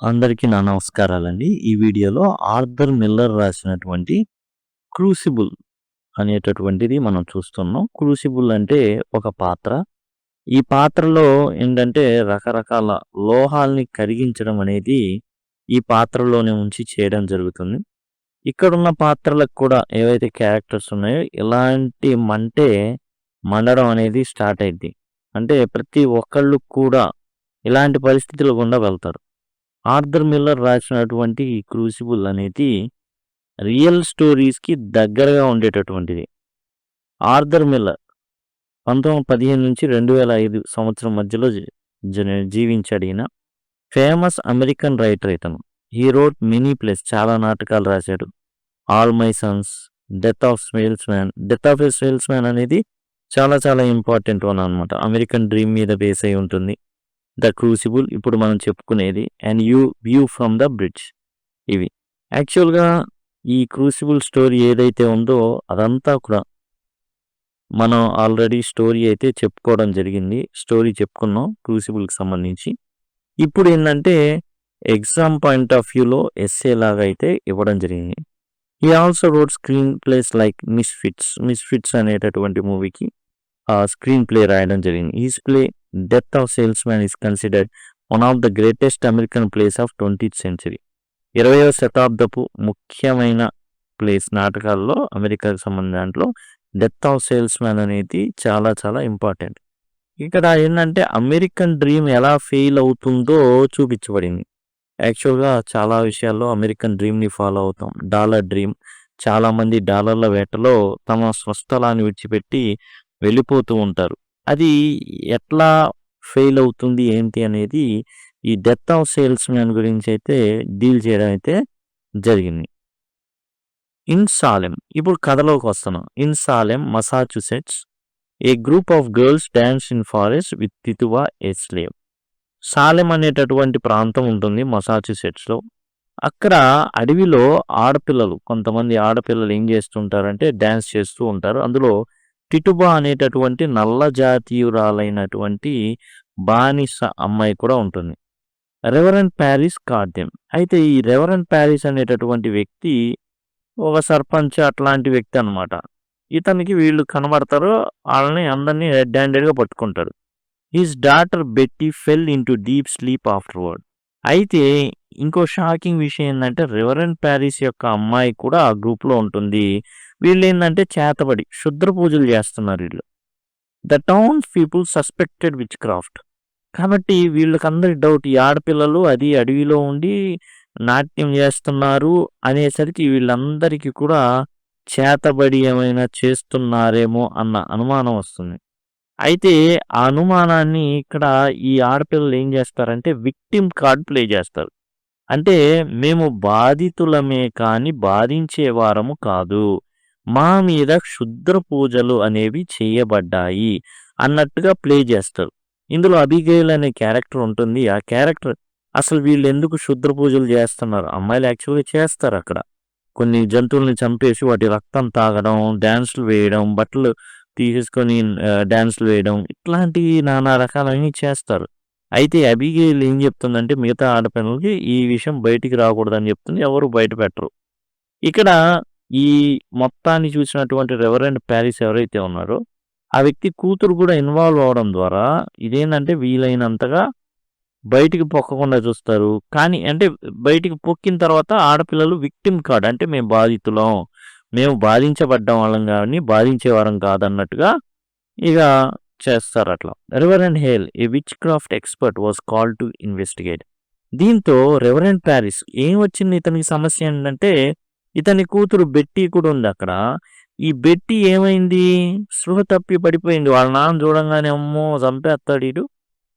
అందరికీ నా నమస్కారాలండి. ఈ వీడియోలో ఆర్థర్ మిల్లర్ రాసినటువంటి 'క్రూసిబుల్' అనేటటువంటిది మనం చూస్తున్నాం. క్రూసిబుల్ అంటే ఒక పాత్ర. ఈ పాత్రలో ఏంటంటే రకరకాల లోహాల్ని కరిగించడం అనేది ఈ పాత్రలోనే ఉంచి చేయడం జరుగుతుంది. ఇక్కడున్న పాత్రలకు కూడా ఏవైతే క్యారెక్టర్స్ ఉన్నాయో ఇలాంటి మండడం అనేది స్టార్ట్ అయిద్ది. అంటే ప్రతి ఒక్కళ్ళు కూడా ఇలాంటి పరిస్థితుల గుండా వెళ్తారు. ఆర్థర్ మిల్లర్ రాసినటువంటి ఈ 'క్రూసిబుల్' అనేది రియల్ స్టోరీస్‌కి దగ్గరగా ఉండేటటువంటిది. ఆర్థర్ మిల్లర్ 1915 నుంచి 2005 సంవత్సరం మధ్యలో జీవించాడు ఈయన. ఫేమస్ అమెరికన్ రైటర్ ఇతను. హీ రోట్ మెనీ ప్లేస్ చాలా నాటకాలు రాశాడు. 'All my sons', 'death of salesman'. 'Death of a salesman' అనేది చాలా చాలా ఇంపార్టెంట్ వన్ అనమాట. అమెరికన్ డ్రీమ్ మీద బేస్ అయి ఉంటుంది. 'ద క్రూసిబుల్' ఇప్పుడు మనం చెప్పుకునేది. 'And view from the bridge' ఇవి. యాక్చువల్‌గా ఈ 'క్రూసిబుల్' స్టోరీ ఏదైతే ఉందో అదంతా కూడా మనం ఆల్రెడీ స్టోరీ అయితే చెప్పుకోవడం జరిగింది. స్టోరీ చెప్పుకున్నాం 'క్రూసిబుల్‌కి' సంబంధించి. ఇప్పుడు ఏందంటే ఎగ్జామ్ పాయింట్ ఆఫ్ వ్యూలో ఎస్సే లాగా అయితే ఇవ్వడం జరిగింది. He also wrote screen plays like 'Misfits' అనేటటువంటి మూవీకి స్క్రీన్ ప్లే రాయడం జరిగింది. His play 'death of salesman' is considered one of the greatest American plays of 20th century. 20వ శతాబ్దపు ముఖ్యమైన ప్లేస్ నాటకాల్లో అమెరికాకు సంబంధించిన దాంట్లో 'డెత్ ఆఫ్ సేల్స్‌మ్యాన్' అనేది చాలా చాలా ఇంపార్టెంట్. ఇక్కడ ఏంటంటే అమెరికన్ డ్రీమ్ ఎలా ఫెయిల్ అవుతుందో చూపించబడింది. యాక్చువల్‌గా చాలా విషయాల్లో అమెరికన్ డ్రీమ్‌ని ఫాలో అవుతాం. Dollar dream. చాలామంది డాలర్ల వేటలో తమ స్వస్థలాన్ని విడిచిపెట్టి వెళ్ళిపోతూ ఉంటారు. అది ఎట్లా ఫెయిల్ అవుతుంది ఏంటి అనేది ఈ 'డెత్ ఆఫ్ సేల్స్‌మ్యాన్' గురించి అయితే డీల్ చేయడం అయితే జరిగింది. ఇన్ సాలెం ఇప్పుడు కథలోకి వస్తున్నాం. In Salem, Massachusetts, a group of girls dance in forest with Tituba a slave. Salem అనేటటువంటి ప్రాంతం ఉంటుంది మసాచుసెట్స్‌లో. అక్కడ అడవిలో కొంతమంది ఆడపిల్లలు ఏం చేస్తుంటారంటే డాన్స్ చేస్తూ ఉంటారు. అందులో టిటుబా అనేటటువంటి నల్ల జాతీయురాలైనటువంటి బానిస అమ్మాయి కూడా ఉంటుంది. Reverend Parris caught them. అయితే ఈ రెవరెండ్ ప్యారిస్ అనేటటువంటి వ్యక్తి ఒక సర్పంచ్ అట్లాంటి వ్యక్తి అనమాట. ఇతనికి వీళ్ళు కనబడతారు. వాళ్ళని అందరిని రెడ్ హ్యాండెడ్‌గా పట్టుకుంటారు. హిస్ డాటర్ బెట్టీ ఫెల్ ఇంటూ డీప్ స్లీప్ ఆఫ్టర్‌వర్డ్. అయితే ఇంకో షాకింగ్ విషయం ఏందంటే రెవరెండ్ ప్యారిస్ యొక్క అమ్మాయి కూడా ఆ గ్రూప్‌లో ఉంటుంది. వీళ్ళేందంటే చేతబడి క్షుద్ర పూజలు చేస్తున్నారు వీళ్ళు. The towns people suspected which craft. కాబట్టి వీళ్ళకందరికి డౌట్ ఈ ఆడపిల్లలు అది అడవిలో ఉండి నాట్యం చేస్తున్నారు అనేసరికి వీళ్ళందరికీ కూడా చేతబడి ఏమైనా చేస్తున్నారేమో అన్న అనుమానం వస్తుంది. అయితే ఆ అనుమానాన్ని ఇక్కడ ఈ ఆడపిల్లలు ఏం చేస్తారంటే విక్టిమ్ కార్డ్ ప్లే చేస్తారు. అంటే మేము బాధితులమే కానీ బాధించేవారము కాదు. మా మీద క్షుద్ర పూజలు అనేవి చేయబడ్డాయి అన్నట్టుగా ప్లే చేస్తారు. ఇందులో అబిగైల్ అనే క్యారెక్టర్ ఉంటుంది. ఆ క్యారెక్టర్ అసలు వీళ్ళెందుకు క్షుద్ర పూజలు చేస్తున్నారు? అమ్మాయిలు యాక్చువల్‌గా చేస్తారక్కడ. కొన్ని జంతువుల్ని చంపేసి వాటి రక్తం తాగడం, డాన్సులు వేయడం, బట్టలు తీసేసుకొని డాన్సులు వేయడం ఇట్లాంటివి నానా రకాలన్నీ చేస్తారు. అయితే అబిగైల్ ఏం చెప్తుందంటే మిగతా ఆడపిల్లలకి ఈ విషయం బయటికి రాకూడదని చెప్తుంది. ఎవరు బయట పెట్టరు. ఇక్కడ ఈ మొత్తాన్ని చూసినటువంటి రెవరెండ్ ప్యారిస్ ఎవరైతే ఉన్నారో ఆ వ్యక్తి కూతురు కూడా ఇన్వాల్వ్ అవ్వడం ద్వారా ఇదేంటంటే వీలైనంతగా బయటికి పొక్కకుండా చూస్తారు. కానీ అంటే బయటికి పొక్కిన తర్వాత ఆడపిల్లలు విక్టిమ్ కార్డ్ అంటే మేము బాధితులం. మేము బాధించబడ్డం వాళ్ళం గాని బాధించేవారం కాదన్నట్టుగా ఇక చేస్తారట్లా. Reverend Hale a witchcraft expert was called to investigate. దీంతో రెవరెండ్ ప్యారిస్ ఏం వచ్చింది ఇతనికి సమస్య ఏంటంటే ఇతని కూతురు బెట్టీ కూడా ఉంది అక్కడ. ఈ బెట్టీ ఏమైంది? స్పృహ తప్పి పడిపోయింది. వాళ్ళ నాన్న చూడంగానే అమ్మో! చంపేస్తాడు ఈడు.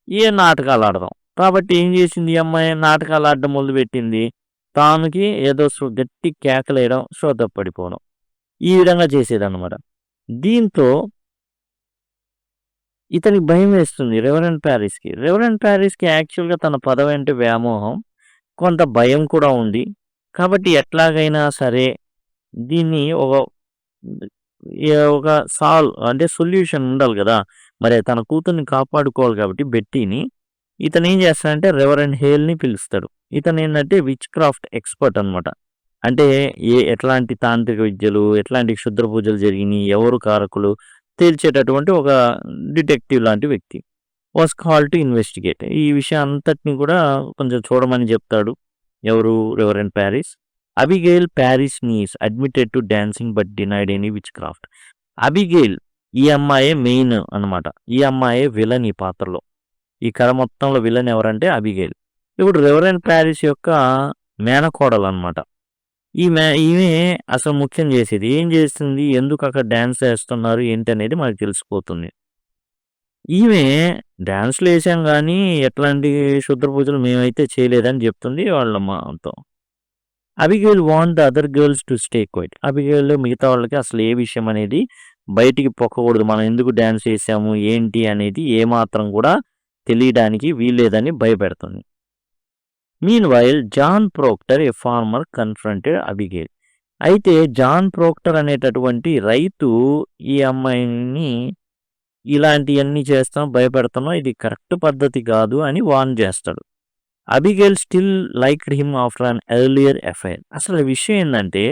ఏ నాటకాలు ఆడదాం. కాబట్టి ఏం చేసింది ఈ అమ్మాయి నాటకాలు ఆడడం మొదలుపెట్టింది. తానుకి ఏదో గట్టి కేకలేయడం, స్పృహ తప్పి పడిపోవడం. ఈ విధంగా చేసేదన్నమాట. దీంతో ఇతనికి భయం వేస్తుంది రెవరెండ్ ప్యారిస్‌కి. రెవరెండ్ ప్యారిస్‌కి యాక్చువల్‌గా తన పదవి అంటే వ్యామోహం. కొంత భయం కూడా ఉంది. కాబట్టి ఎట్లాగైనా సరే దీన్ని ఒక అంటే సొల్యూషన్ ఉండాలి గదా! మరి తన కూతుర్ని కాపాడుకోవాలి కాబట్టి బెట్టీని ఇతను ఏం చేస్తాడంటే రెవరెండ్ హేల్ని పిలుస్తాడు. ఇతను ఏంటంటే విచ్ క్రాఫ్ట్ ఎక్స్పర్ట్ అనమాట. అంటే ఎట్లాంటి తాంత్రిక విద్యలు, ఎట్లాంటి క్షుద్ర పూజలు జరిగినాయి, ఎవరు కారకులు తేల్చేటటువంటి ఒక డిటెక్టివ్ లాంటి వ్యక్తి. Was called to investigate. ఈ విషయం అంతటిని కూడా కొంచెం చూడమని చెప్తాడు. ఎవరు? Reverend Parris. Abigail Parris niece admitted to dancing but denied any witchcraft. Abigail ఈ అమ్మాయే మెయిన్ అనమాట. ఈ అమ్మాయే విలన్ ఈ పాత్రలో. ఈ కథ మొత్తంలో విలన్ ఎవరంటే అబిగెయిల్. ఇప్పుడు రెవరెండ్ ప్యారిస్ యొక్క మేనకోడలు అనమాట. ఈమె అసలు ముఖ్యం చేసేది. ఏం చేస్తుంది? ఎందుకు అక్కడ డాన్స్ చేస్తున్నారు ఏంటి అనేది మనకు తెలిసిపోతుంది. ఈమె డాన్స్‌లు ఏసాం గానీ, ఎట్లాంటి క్షుద్ర పూజలు మేమైతే చేయలేదని చెప్తుంది వాళ్ళ అమ్మతో. Abigail want the other girls to stay quiet. Abigail మిగతా వాళ్ళకి అసలు ఏ విషయం అనేది బయటికి పొక్కకూడదు. మనం ఎందుకు డాన్స్ చేసాము, ఏంటి అనేది ఏమాత్రం కూడా తెలియడానికి వీల్లేదని భయపెడుతుంది. Meanwhile John Procter a farmer confronted అబిగెయిల్. అయితే జాన్ ప్రోక్టర్ అనేటటువంటి రైతు ఈ అమ్మాయిని ఇలాంటియన్నీ చేస్తాం, భయపెడుతున్నాం, ఇది కరెక్ట్ పద్ధతి కాదు అని వార్న్ చేస్తాడు. Abigail still liked him after an earlier affair. అసలు విషయం ఏంటంటే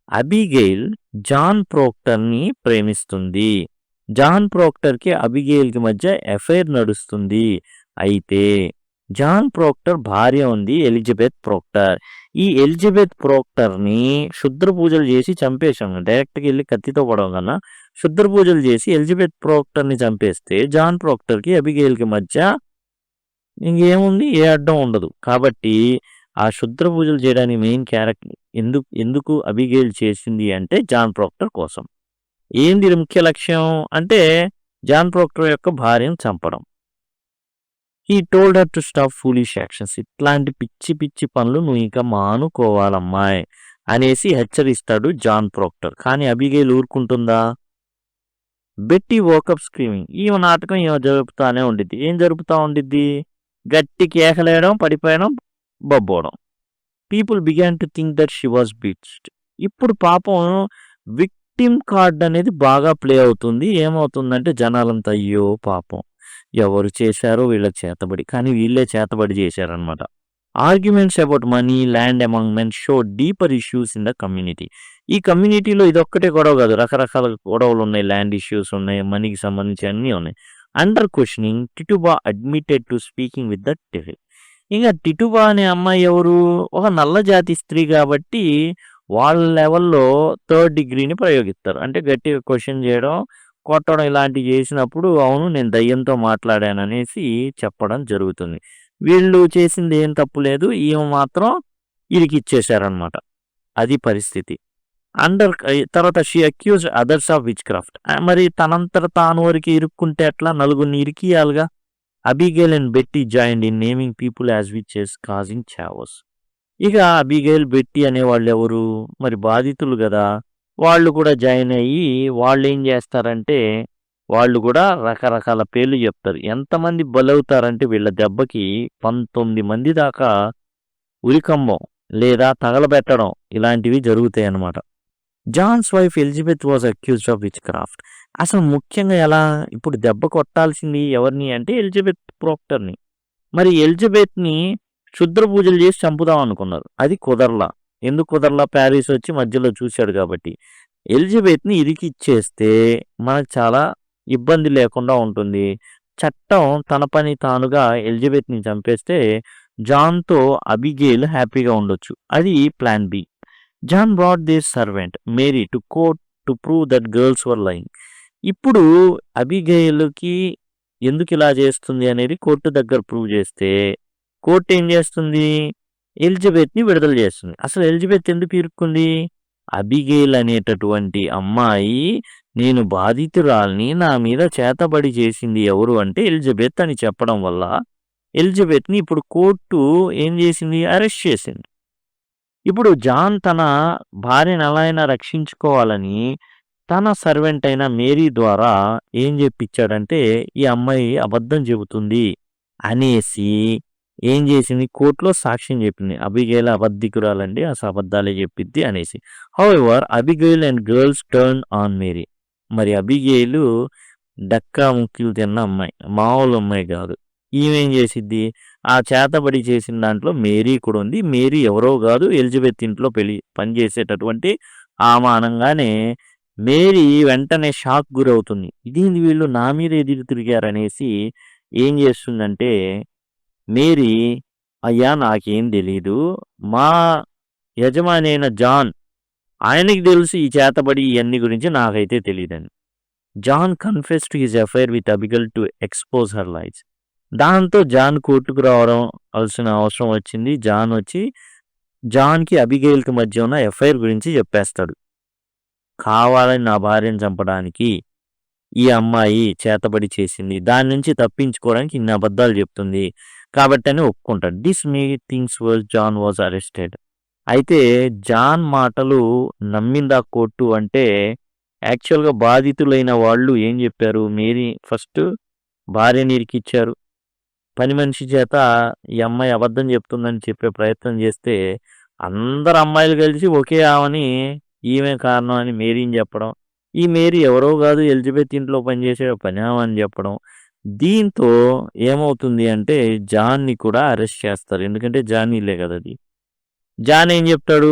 అబిగెయిల్ జాన్ ప్రోక్టర్ని ప్రేమిస్తుంది. జాన్ ప్రోక్టర్కి అబిగెయిల్కి మధ్య అఫైర్ నడుస్తుంది. అయితే జాన్ ప్రోక్టర్ భార్య ఉంది, ఎలిజబెత్ ప్రోక్టర్. ఈ ఎలిజబెత్ ప్రోక్టర్ని క్షుద్ర పూజలు చేసి చంపేశాం. డైరెక్ట్గా వెళ్ళి కత్తితో పడడం కన్నా క్షుద్ర పూజలు చేసి ఎలిజబెత్ ప్రోక్టర్ని చంపేస్తే జాన్ ప్రోక్టర్కి అబిగెయిల్కి మధ్య ఇంకేముంది, ఏ అడ్డం ఉండదు. కాబట్టి ఆ క్షుద్ర పూజలు చేయడానికి మెయిన్ క్యారెక్టర్ ఎందుకు అబిగెయిల్ చేసింది అంటే జాన్ ప్రోక్టర్ కోసం. ఏంది ముఖ్య లక్ష్యం అంటే జాన్ ప్రోక్టర్ యొక్క భార్యను చంపడం. He told her to stop foolish actions. ఇట్లాంటి పిచ్చి పిచ్చి పనులు నువ్వు ఇంకా మానుకోవాలమ్మాయి అనేసి హెచ్చరిస్తాడు జాన్ ప్రోక్టర్. కానీ అబిగెయిల్ ఊరుకుంటుందా? బెట్టి వోకప్ స్క్రీమింగ్. ఈమె నాటకం ఈమె జరుపుతానే ఉండిద్ది. ఏం జరుపుతా ఉండిద్ది? గట్టి కేకలేయడం, పడిపోయడం, బబ్బోవడం. People began to think that she was bewitched. ఇప్పుడు పాపం విక్టిమ్ కార్డ్ అనేది బాగా ప్లే అవుతుంది. ఏమవుతుందంటే జనాలంతా అయ్యో పాపం ఎవరు చేశారో వీళ్ళకి చేతబడి, కానీ వీళ్ళే చేతబడి చేశారనమాట. Arguments about money, land among men show deeper issues in the community. ఈ కమ్యూనిటీలో ఇదొక్కటే గొడవ కాదు, రకరకాల గొడవలు ఉన్నాయి. ల్యాండ్ ఇష్యూస్ ఉన్నాయి, మనీకి సంబంధించి అన్నీ ఉన్నాయి. Under questioning Tituba admitted to speaking with the devil. ఇంకా టిటుబా అనే అమ్మాయి ఎవరు? ఒక నల్ల జాతి స్త్రీ కాబట్టి వాళ్ళ లెవెల్లో 3rd డిగ్రీని ప్రయోగిస్తారు. అంటే గట్టిగా క్వశ్చన్ చేయడం, కొట్టడం ఇలాంటివి చేసినప్పుడు అవును నేను దయ్యంతో మాట్లాడాననేసి చెప్పడం జరుగుతుంది. వీళ్ళు చేసింది ఏం తప్పు లేదు, ఈమె మాత్రం ఇరికిచ్చేశారనమాట. అది పరిస్థితి. తర్వాత she accuse others of witchcraft. మరి తనంతట తాను వరకు ఇరుక్కుంటే ఎట్లా? నలుగురిని ఇరికియాలిగా. Abigail and Betty joined in naming people as witches causing chaos. ఇక అబిగెయిల్, బెట్టి అనేవాళ్ళు ఎవరు? మరి బాధితులు కదా. వాళ్ళు కూడా జాయిన్ అయ్యి వాళ్ళు ఏం చేస్తారంటే వాళ్ళు కూడా రకరకాల పేర్లు చెప్తారు. ఎంతమంది బలవుతారంటే వీళ్ళ దెబ్బకి 19 మంది దాకా ఉరికంబం లేదా తగలబెట్టడం ఇలాంటివి జరుగుతాయి అన్నమాట. John's wife Elizabeth was accused of witchcraft. అసలు ముఖ్యంగా ఎలా ఇప్పుడు దెబ్బ కొట్టాల్సింది ఎవరిని అంటే ఎలిజబెత్ ప్రోక్టర్ని. మరి ఎలిజబెత్ని క్షుద్ర పూజలు చేసి చంపుదాం అనుకున్నారు. అది కుదరలా. ఎందుకు కుదరలా? ప్యారిస్ వచ్చి మధ్యలో చూశాడు కాబట్టి. ఎలిజబెత్ని ఇరికిచ్చేస్తే మనకు చాలా ఇబ్బంది లేకుండా ఉంటుంది. చట్టం తన పని తానుగా ఎలిజబెత్ని చంపేస్తే జాన్తో అబిగెయిల్ హ్యాపీగా ఉండొచ్చు. అది plan B. John brought their servant Mary to court to prove that girls were lying. ఇప్పుడు అబిగెయిల్కి ఎందుకు ఇలా చేస్తుంది అనేది కోర్టు దగ్గర ప్రూవ్ చేస్తే కోర్టు ఏం చేస్తుంది? ఎలిజబెత్ని విడుదల చేస్తుంది. అసలు ఎలిజబెత్ ఎందుకు ఇరుక్కుంది? అబిగెయిల్ అనేటటువంటి అమ్మాయి నేను బాధితురాల్ని, నా మీద చేతబడి చేసింది ఎవరు అంటే ఎలిజబెత్ అని చెప్పడం వల్ల ఎలిజబెత్ని ఇప్పుడు కోర్టు ఏం చేసింది? అరెస్ట్ చేసింది. ఇప్పుడు జాన్ తన భార్యను ఎలా అయినా రక్షించుకోవాలని తన సర్వెంట్ అయిన మేరీ ద్వారా ఏం చెప్పించాడంటే ఈ అమ్మాయి అబద్ధం చెబుతుంది అనేసి ఏం చేసింది? కోర్టులో సాక్ష్యం చెప్పింది. అబిగెయిల్ అబద్ధికురాలండి, అసలు అబద్ధాలే చెప్పిద్ది అనేసి. However Abigail and girls turn on Mary. మరి అబిగెయిల్ డక్కా ముక్కలు తిన్న అమ్మాయి, మామూలు అమ్మాయి కాదు. ఈమేం చేసిద్ది, ఆ చేతబడి చేసిన దాంట్లో మేరీ కూడా ఉంది. మేరీ ఎవరో కాదు, ఎలిజబెత్ ఇంట్లో పనిచేసేటటువంటి ఆమె అనంగానే మేరీ వెంటనే షాక్ గురవుతుంది. ఇదేంది వీళ్ళు నా మీద ఎదురు తిరిగారనేసి ఏం చేస్తుందంటే మేరీ, అయ్యా నాకేం తెలీదు, మా యజమాని అయిన జాన్ ఆయనకి తెలుసు ఈ చేతబడి ఇవన్నీ గురించి, నాకైతే తెలీదని. John confessed his affair with Abigail to expose her lies. దాంతో జాన్ కోర్టుకు రావడం అలసిన అవసరం వచ్చింది. జాన్ వచ్చి జాన్కి అబిగైల్కి మధ్య ఉన్న ఎఫ్ఐఆర్ గురించి చెప్పేస్తాడు. కావాలని నా భార్యను చంపడానికి ఈ అమ్మాయి చేతబడి చేసింది, దాని నుంచి తప్పించుకోవడానికి ఇన్ని అబద్ధాలు చెప్తుంది కాబట్టి అని ఒప్పుకుంటాడు. This made things worse. John was arrested. అయితే జాన్ మాటలు నమ్మిందా కోర్టు అంటే యాక్చువల్గా బాధితులైన వాళ్ళు ఏం చెప్పారు, మేరీ ఫస్ట్ భార్యని ఇరికిచ్చారు. పని మనిషి చేత ఈ అమ్మాయి అబద్ధం చెప్తుందని చెప్పే ప్రయత్నం చేస్తే అందరు అమ్మాయిలు కలిసి ఒకే ఆమెని ఈమె కారణం అని మేరీని చెప్పడం, ఈ మేరీ ఎవరో కాదు ఎలిజబెత్ ఇంట్లో పనిచేసే పని ఆమె అని చెప్పడం. దీంతో ఏమవుతుంది అంటే జాన్ని కూడా అరెస్ట్ చేస్తారు. ఎందుకంటే జాన్ ఇల్లే కదా అది. జాన్ ఏం చెప్తాడు,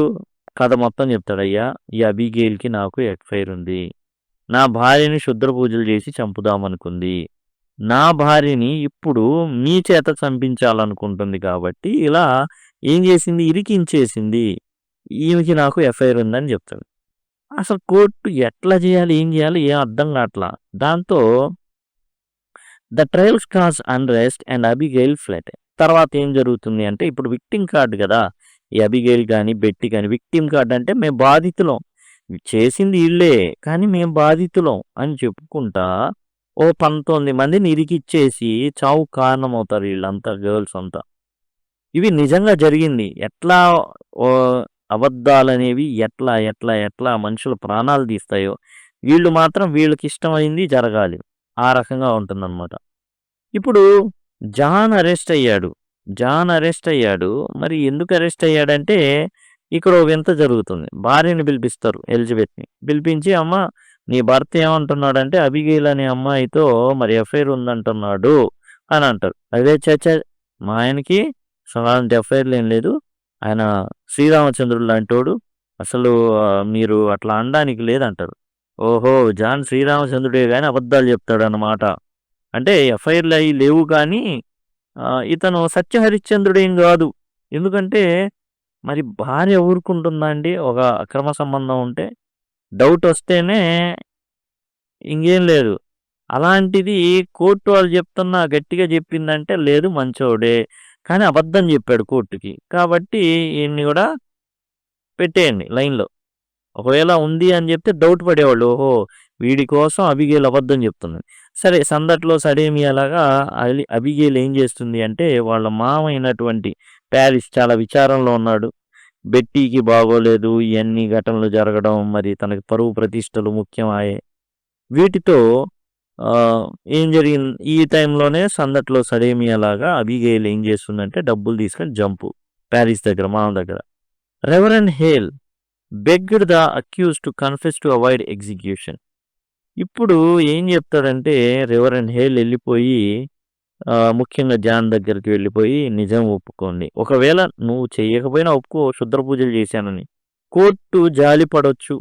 కథ మొత్తం చెప్తాడు. అయ్యా ఈ అబిగేల్కి నాకు ఎఫ్ఐఆర్ ఉంది, నా భార్యని శుద్ర పూజలు చేసి చంపుదామనుకుంది, నా భార్యని ఇప్పుడు మీ చేత చంపించాలనుకుంటుంది కాబట్టి ఇలా ఏం చేసింది, ఇరికించేసింది, ఈమెకి నాకు ఎఫ్ఐఆర్ ఉందని చెప్తాడు. అసలు కోర్టు ఎట్లా చేయాలి, ఏం చేయాలి, ఏం అర్థం కావట్లా. దాంతో the trials cause unrest and Abigail fled. తర్వాత ఏం జరుగుతుంది అంటే ఇప్పుడు విక్టిమ్ కార్డు కదా ఈ అబిగైల్ కానీ బెట్టి కానీ. విక్టిమ్ కార్డు అంటే మేము బాధితులం, చేసింది వీళ్ళే కానీ మేము బాధితులం అని చెప్పుకుంటా ఓ 19 మందిని ఇరికిచ్చేసి చావు కారణమవుతారు వీళ్ళంతా, గర్ల్స్ అంతా. ఇవి నిజంగా జరిగింది. ఎట్లా అబద్ధాలు అనేవి ఎట్లా ఎట్లా ఎట్లా మనుషుల ప్రాణాలు తీస్తాయో వీళ్ళు మాత్రం వీళ్ళకి ఇష్టమైంది జరగాలి, ఆ రకంగా ఉంటుందన్నమాట. ఇప్పుడు జాన్ అరెస్ట్ అయ్యాడు. మరి ఎందుకు అరెస్ట్ అయ్యాడంటే ఇక్కడ ఓ వింత జరుగుతుంది. భార్యని పిలిపిస్తారు, ఎలిజబెత్ని పిలిపించి, అమ్మ నీ భర్త ఏమంటున్నాడంటే అబిగైల్ అనే అమ్మాయితో మరి ఎఫ్ఐఆర్ ఉందంటున్నాడు అని అంటారు. అదే చచ్చ, మా ఆయనకి అలాంటి ఎఫ్ఐఆర్లు ఏం లేదు, ఆయన శ్రీరామచంద్రుడు లాంటోడు, అసలు మీరు అట్లా అనడానికి లేదంటారు. ఓహో, జాన్ శ్రీరామచంద్రుడే కానీ అబద్ధాలు చెప్తాడు అన్నమాట. అంటే ఎఫ్ఐఆర్లు అవి లేవు కానీ ఇతను సత్యహరిశ్చంద్రుడేం కాదు. ఎందుకంటే మరి భార్య ఊరుకుంటుందా అండి, ఒక అక్రమ సంబంధం ఉంటే డౌట్ వస్తేనే ఇంకేం లేదు. అలాంటిది కోర్టు వాళ్ళు చెప్తున్నా గట్టిగా చెప్పిందంటే లేదు మంచోడే కానీ అబద్ధం చెప్పాడు కోర్టుకి, కాబట్టి ఈయన్ని కూడా పెట్టేయండి లైన్లో. ఒకవేళ ఉంది అని చెప్తే డౌట్ పడేవాళ్ళు, ఓహో వీడి కోసం అబిగేల్ అబద్ధం చెప్తుంది. సరే, సందట్లో సడేమియాలాగా అబిగేల్ ఏం చేస్తుంది అంటే వాళ్ళ మామ అయినటువంటి ప్యారిస్ చాలా విచారంలో ఉన్నాడు. బెట్టీకి బాగోలేదు, ఇవన్నీ ఘటనలు జరగడం, మరి తనకి పరువు ప్రతిష్టలు ముఖ్యమాయే. వీటితో ఏం జరిగింది, ఈ టైంలోనే సందట్లో సడేమియాలాగా అబిగేల్ ఏం చేస్తుందంటే డబ్బులు తీసుకొని జంపు ప్యారిస్ దగ్గర, మామ దగ్గర. Reverend hail begged the accused to confess to avoid execution. ఇప్పుడు ఏం చెప్తాడంటే రెవరెండ్ హేల్ వెళ్ళిపోయి ముఖ్యంగా జాన్ దగ్గరికి వెళ్ళిపోయి నిజం ఒప్పుకోండి, ఒకవేళ నువ్వు చెయ్యకపోయినా ఒప్పుకో శుద్ర పూజలు చేశానని, కోర్టు జాలి పడవచ్చు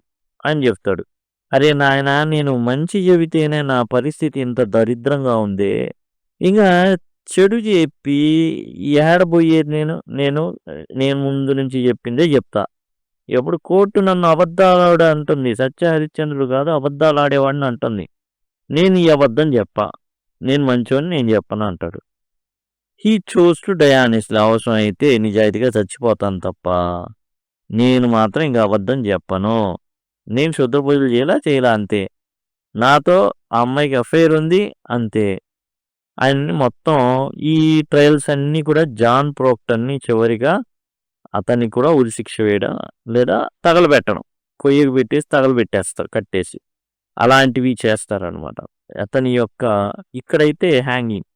అని చెప్తాడు. అరే నాయన, నేను మంచి చెబితేనే నా పరిస్థితి ఇంత దరిద్రంగా ఉందే, ఇంకా చెడు చెప్పి ఏడబోయేది నేను ముందు నుంచి చెప్పిందే చెప్తా. ఎప్పుడు కోర్టు నన్ను అబద్ధాలాడు అంటుంది, సత్య హరిశ్చంద్రుడు కాదు అబద్ధాలు ఆడేవాడిని అంటుంది, నేను ఈ అబద్ధం చెప్పా, నేను మంచోని నేను చెప్పను అంటాడు. హీ చూస్ టు డయానిస్లీ, అవసరం అయితే నిజాయితీగా చచ్చిపోతాను తప్ప నేను మాత్రం ఇంకా అబద్ధం చెప్పను, నేను శుద్ధ పూజలు చేయలా అంతే, నాతో ఆ అమ్మాయికి అఫైర్ ఉంది అంతే. ఆయన మొత్తం ఈ ట్రయల్స్ అన్నీ కూడా జాన్ ప్రోక్టర్ని చివరిగా అతన్ని కూడా ఉరిశిక్ష వేయడం లేదా తగలబెట్టడం, కొయ్యకు పెట్టేసి తగలబెట్టేస్తారు కట్టేసి, అలాంటివి చేస్తారనమాట. అతని యొక్క ఇక్కడైతే హ్యాంగింగ్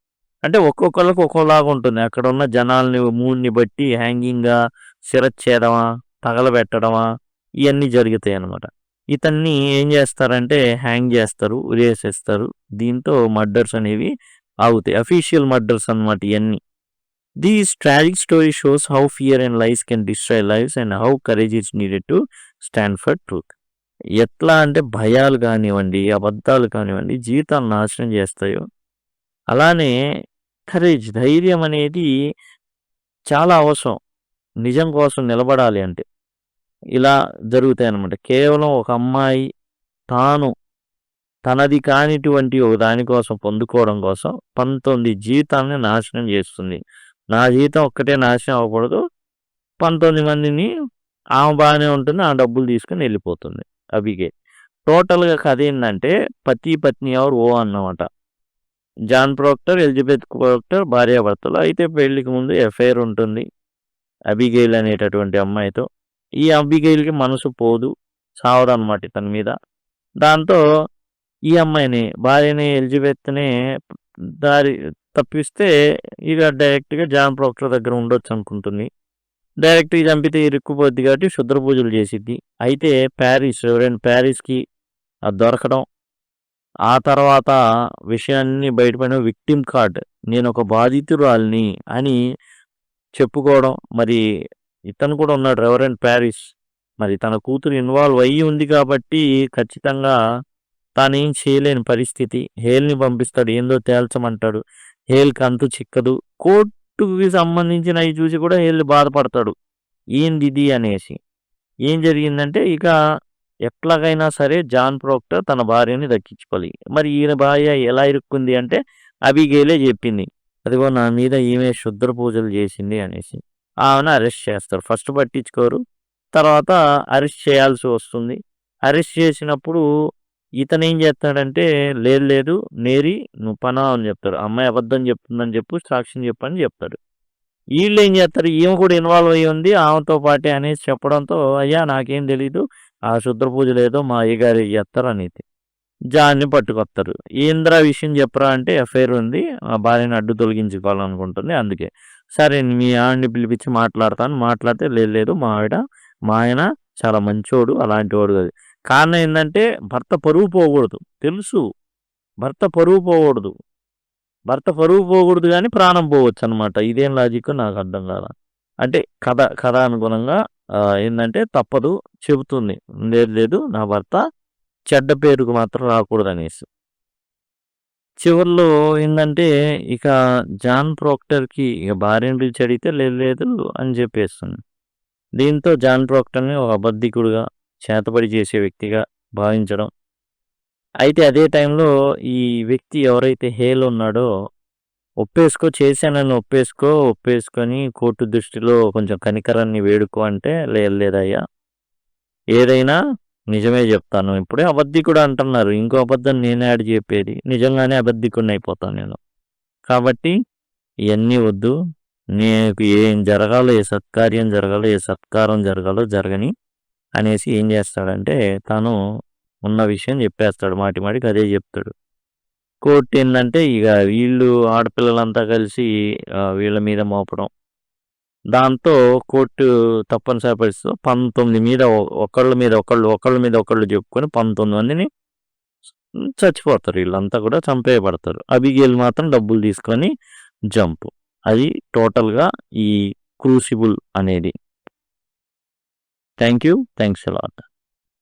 అంటే ఒక్కొక్కళ్ళకి ఒక్కోలాగా ఉంటుంది. అక్కడ ఉన్న జనాల్ని మూడ్ని బట్టి హ్యాంగింగ్గా, శిరచ్ఛేదమా, తగలబెట్టడమా ఇవన్నీ జరుగుతాయి అనమాట. ఇతన్ని ఏం చేస్తారంటే హ్యాంగ్ చేస్తారు, ఉరేసేస్తారు. దీంతో మర్డర్స్ అనేవి అవుతాయి. అఫీషియల్ మర్డర్స్ అన్నమాట ఇయన్నీ. These tragic story shows how fear and lies can destroy lives and how courage is needed to stand for truth. ఎట్లా అంటే భయాలు కానివ్వండి, అబద్ధాలు కానివ్వండి జీవితాన్ని నాశనం చేస్తాయో, అలానే కరేజ్ ధైర్యం అనేది చాలా అవసరం. నిజం కోసం నిలబడాలి అంటే. ఇలా జరుగుతాయన్నమాట. కేవలం ఒక అమ్మాయి తాను తనది కానిటువంటి ఒక దాని కోసం పొందుకోవడం కోసం 19 జీవితాలని నాశనం చేస్తుంది. నా జీవితం ఒక్కటే నాశనం అవ్వకూడదు. 19 మందిని ఆమె బాగానే ఉంటుంది. ఆ డబ్బులు తీసుకొని వెళ్ళిపోతుంది అబిగైల్. టోటల్‌గా కథ ఏందంటే పతి, పత్ని ఎవరు ఓ అన్నమాట. జాన్ ప్రోక్టర్, ఎలిజబెత్ ప్రోక్టర్ భార్యాభర్తలు. అయితే పెళ్ళికి ముందు ఎఫైర్ ఉంటుంది అబిగైల్ అనేటటువంటి అమ్మాయితో. ఈ అబిగైల్‌కి మనసు పోదు. సావదనమాట ఇతని మీద. దాంతో ఈ అమ్మాయిని భార్యని ఎలిజబెత్‌ని దారి తప్పిస్తే ఇక డైరెక్ట్‌గా జాన్ ప్రోక్టర్ దగ్గర ఉండొచ్చు అనుకుంటుంది. డైరెక్ట్‌గా చంపితే ఇరుక్కుపోద్ది కాబట్టి క్షుద్ర పూజలు చేసిద్ది. అయితే రెవరెండ్ ప్యారిస్‌కి అది దొరకడం, ఆ తర్వాత విషయాన్ని బయటపడిన విక్టిమ్ కార్డ్ నేనొక బాధితురాలిని అని చెప్పుకోవడం. మరి ఇతను కూడా ఉన్నాడు రెవరెండ్ ప్యారిస్. మరి తన కూతురు ఇన్వాల్వ్ అయ్యి ఉంది కాబట్టి ఖచ్చితంగా తానేం చేయలేని పరిస్థితి. హేల్‌ని పంపిస్తాడు. ఏందో తేల్చమంటాడు. హేల్‌కి అంతు చిక్కదు. కోర్టుకి సంబంధించినవి చూసి కూడా హేల్ బాధపడతాడు. ఏందిది అనేసి. ఏం జరిగిందంటే ఇక ఎట్లాగైనా సరే జాన్ ప్రోక్టర్ తన భార్యని దక్కించుకోవాలి. మరి ఈయన భార్య ఎలా ఇరుక్కుంది అంటే అబిగైలే చెప్పింది. అదిగో నా మీద ఈమె క్షుద్ర పూజలు చేసింది అనేసి. ఆమెను అరెస్ట్ చేస్తారు. ఫస్ట్ పట్టించుకోరు. తర్వాత అరెస్ట్ చేయాల్సి వస్తుంది. అరెస్ట్ చేసినప్పుడు ఇతనేం చేస్తాడంటే లేదు లేదు నేరి నువ్వు పనా అని చెప్తాడు. అమ్మాయి అబద్ధం చెప్తుందని చెప్పు, సాక్ష్యం చెప్పని చెప్తాడు. వీళ్ళేం చేస్తారు ఈమె కూడా ఇన్వాల్వ్ అయ్యి ఉంది ఆమెతో పాటే అనేసి చెప్పడంతో అయ్యా నాకేం తెలీదు ఆ క్షుద్ర పూజలు ఏదో మా అయ్యగారు చేస్తారు అనేది. జాన్ని పట్టుకొస్తారు. ఏంద్రా విషయం చెప్పరా అంటే ఎఫ్ఐఆర్ ఉంది. ఆ భార్యని అడ్డు తొలగించుకోవాలనుకుంటుంది. అందుకే సరే మీ ఆవిడని పిలిపించి మాట్లాడతాను. మాట్లాడితే లేదు లేదు మా ఆయన చాలా మంచోడు అలాంటి వాడు కాదు. కారణం ఏంటంటే భర్త పరువు పోకూడదు. తెలుసు భర్త పరువు పోకూడదు. భర్త పరువు పోకూడదు కానీ ప్రాణం పోవచ్చు అనమాట. ఇదేం లాజిక్ నాకు అర్థం కాల. అంటే కథ అనుగుణంగా ఏంటంటే తప్పదు చెబుతుంది. లేదు లేదు నా భర్త చెడ్డ పేరుకు మాత్రం రాకూడదనేసి. చివర్లో ఏందంటే ఇక జాన్ ప్రోక్టర్‌కి ఇక భార్యని పిలిచి అడిగితే లేదు లేదు అని చెప్పేస్తుంది. దీంతో జాన్ ప్రోక్టర్‌ని ఒక అబద్ధికుడుగా, చేతబడి చేసే వ్యక్తిగా భావించడం. అయితే అదే టైంలో ఈ వ్యక్తి ఎవరైతే హేల్ ఉన్నాడో చేశానని ఒప్పేసుకొని కోర్టు దృష్టిలో కొంచెం కనికరాన్ని వేడుకో అంటే లేదు లేదయ్యా ఏదైనా నిజమే చెప్తాను. ఇప్పుడే అబద్ధికుడు అంటున్నారు. ఇంకో అబద్ధం నేనే యాడ్ చెప్పేది. నిజంగానే అబద్ధికుడిని అయిపోతాను నేను. కాబట్టి ఇవన్నీ వద్దు. నీకు ఏం జరగాలో ఏ సత్కార్యం జరగాలో ఏ సత్కారం జరగాలో జరగని అనేసి ఏం చేస్తాడంటే తాను ఉన్న విషయం చెప్పేస్తాడు. మాటికి అదే చెప్తాడు. కోర్టు ఏందంటే ఇక వీళ్ళు ఆడపిల్లలంతా కలిసి వీళ్ళ మీద మోపడం. దాంతో కోర్టు తప్పనిసరి పరిస్థితిలో 19 మీద ఒకళ్ళ మీద ఒకళ్ళు చెప్పుకొని 19 మందిని చచ్చిపోతారు. వీళ్ళంతా కూడా చంపేయబడతారు. అబిగైల్ మాత్రం డబ్బులు తీసుకొని జంప్. అది టోటల్‌గా ఈ క్రూసిబుల్ అనేది. Thank you. Thanks a lot.